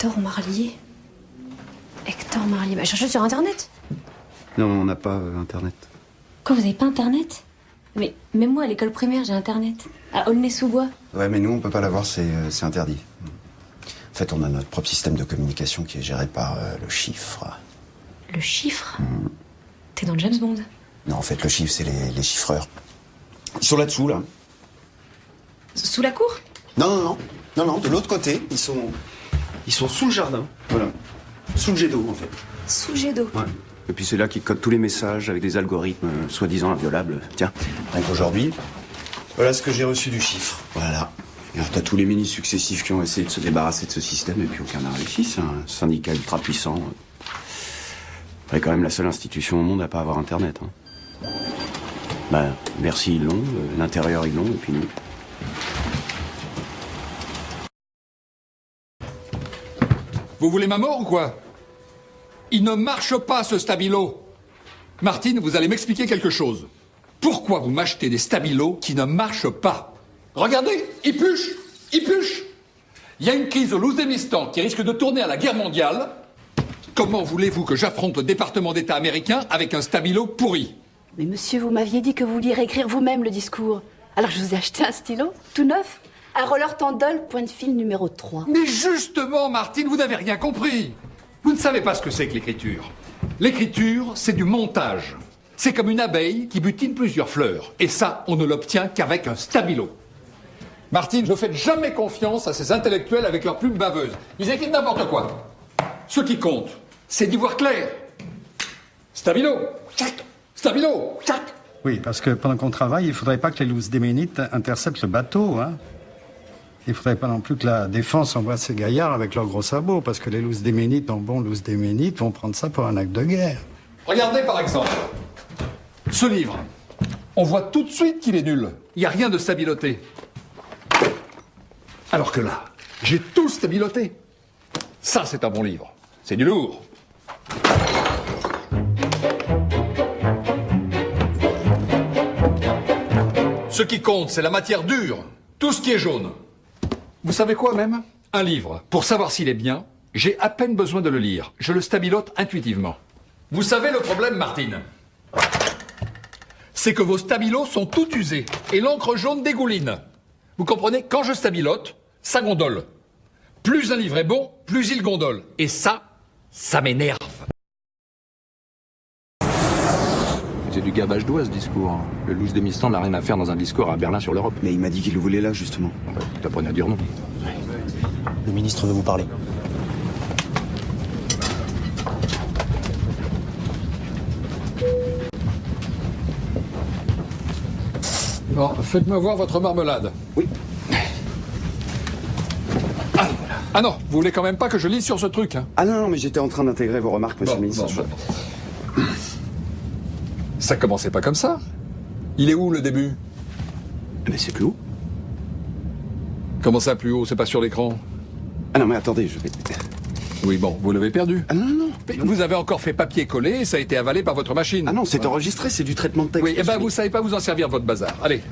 Hector Marlier. Hector Marlier. Bah, cherchez sur Internet. Non, on n'a pas Internet. Quoi, vous avez pas Internet? Mais même moi, à l'école primaire, j'ai Internet. À Aulnay-sous-Bois. Ouais, mais nous, on peut pas l'avoir, c'est interdit. En fait, on a notre propre système de communication qui est géré par le chiffre. Le chiffre? T'es dans James Bond? Non, en fait, le chiffre, c'est les chiffreurs. Ils sont là-dessous, là. Sous la cour? Non, de l'autre côté, ils sont sous le jardin. Voilà. Sous le jet d'eau, en fait. Sous le jet d'eau. Ouais. Et puis c'est là qu'ils codent tous les messages avec des algorithmes soi-disant inviolables. Tiens, rien qu'aujourd'hui, voilà ce que j'ai reçu du chiffre. Voilà. Et alors t'as tous les ministres successifs qui ont essayé de se débarrasser de ce système et puis aucun n'a réussi. C'est un syndicat ultra puissant. On est quand même la seule institution au monde à pas avoir Internet. Hein. Bah, Bercy ils l'ont, l'intérieur ils l'ont, et puis nous. Vous voulez ma mort ou quoi? Il ne marche pas, ce stabilo. Martine, vous allez m'expliquer quelque chose. Pourquoi vous m'achetez des stabilos qui ne marchent pas? Regardez, ils pluchent. Il y a une crise au Louzémistan qui risque de tourner à la guerre mondiale. Comment voulez-vous que j'affronte le département d'État américain avec un stabilo pourri? Mais monsieur, vous m'aviez dit que vous vouliez réécrire vous-même le discours. Alors je vous ai acheté un stylo, tout neuf, un roller Tandol, point de fil numéro 3. Mais justement, Martine, vous n'avez rien compris. Vous ne savez pas ce que c'est que l'écriture. L'écriture, c'est du montage. C'est comme une abeille qui butine plusieurs fleurs. Et ça, on ne l'obtient qu'avec un stabilo. Martine, ne faites jamais confiance à ces intellectuels avec leurs plumes baveuses. Ils écrivent n'importe quoi. Ce qui compte, c'est d'y voir clair. Stabilo, tchac. Stabilo, tchac. Oui, parce que pendant qu'on travaille, il ne faudrait pas que les Louzéménites interceptent le bateau, hein. Il ne faudrait pas non plus que la défense envoie ces gaillards avec leurs gros sabots, parce que les Louzéménites, en bon Louzéménites, vont prendre ça pour un acte de guerre. Regardez par exemple, ce livre. On voit tout de suite qu'il est nul. Il n'y a rien de stabiloté. Alors que là, j'ai tout stabiloté. Ça, c'est un bon livre. C'est du lourd. Ce qui compte, c'est la matière dure. Tout ce qui est jaune. Vous savez quoi même? Un livre, pour savoir s'il est bien, j'ai à peine besoin de le lire. Je le stabilote intuitivement. Vous savez le problème, Martine? C'est que vos stabilos sont tout usés et l'encre jaune dégouline. Vous comprenez? Quand je stabilote, ça gondole. Plus un livre est bon, plus il gondole. Et ça m'énerve. C'est du gavage d'oie, ce discours. Le Louzémistan n'a rien à faire dans un discours à Berlin sur l'Europe. Mais il m'a dit qu'il le voulait là, justement. T'apprenais à dire non. Le ministre veut vous parler. Bon, faites-moi voir votre marmelade. Oui. Ah non, vous voulez quand même pas que je lise sur ce truc, hein? Ah non, mais j'étais en train d'intégrer vos remarques, monsieur le ministre. Ça commençait pas comme ça. Il est où le début? Mais c'est plus haut. Comment ça plus haut? C'est pas sur l'écran? Ah non, mais attendez, je vais... Oui, bon, vous l'avez perdu. Ah non. Mais vous avez encore fait papier-coller et ça a été avalé par votre machine. Ah non, c'est enregistré, c'est du traitement de texte. Oui, eh ben vous savez pas vous en servir de votre bazar. Allez.